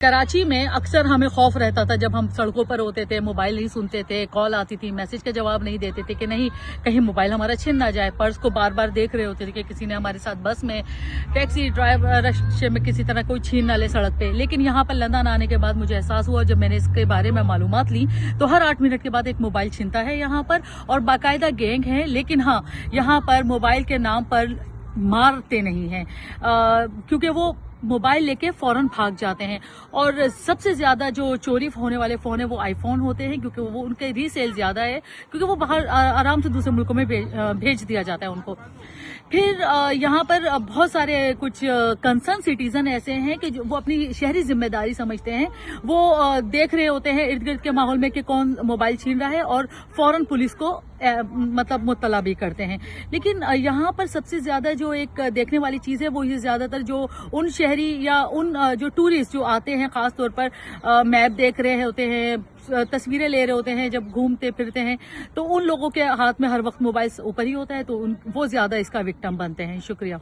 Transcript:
कराची में अक्सर हमें खौफ रहता था जब हम सड़कों पर होते थे, मोबाइल नहीं सुनते थे, कॉल आती थी, मैसेज का जवाब नहीं देते थे कि नहीं कहीं मोबाइल हमारा छिन ना जाए। पर्स को बार बार देख रहे होते थे कि किसी ने हमारे साथ बस में, टैक्सी ड्राइवर रश में किसी तरह कोई छीन ना ले सड़क पे। लेकिन यहाँ पर लंदन आने के बाद मुझे एहसास हुआ, जब मैंने इसके बारे में मालूमात ली, तो हर 8 मिनट के बाद एक मोबाइल छिनता है यहाँ पर, और बाकायदा गैंग है। लेकिन हाँ, यहाँ पर मोबाइल के नाम पर मारते नहीं हैं, क्योंकि वो मोबाइल लेके फौरन भाग जाते हैं। और सबसे ज्यादा जो चोरी होने वाले फोन है वो आईफोन होते हैं, क्योंकि वो उनके रीसेल ज्यादा है, क्योंकि वो बाहर आराम से दूसरे मुल्कों में भेज दिया जाता है उनको। फिर यहाँ पर बहुत सारे कुछ कंसर्न सिटीजन ऐसे हैं कि वो अपनी शहरी जिम्मेदारी समझते हैं, वो देख रहे होते हैं इर्द गिर्द के माहौल में कि कौन मोबाइल छीन रहा है, और फौरन पुलिस को मतलब मुत्तला भी करते हैं। लेकिन यहाँ पर सबसे ज्यादा जो एक देखने वाली चीज है वो ये ज्यादातर जो उन शहरी या उन जो टूरिस्ट जो आते हैं, खास तौर पर मैप देख रहे होते हैं, तस्वीरें ले रहे होते हैं जब घूमते फिरते हैं, तो उन लोगों के हाथ में हर वक्त मोबाइल ऊपर ही होता है, तो वो ज्यादा इसका विक्टिम बनते हैं। शुक्रिया।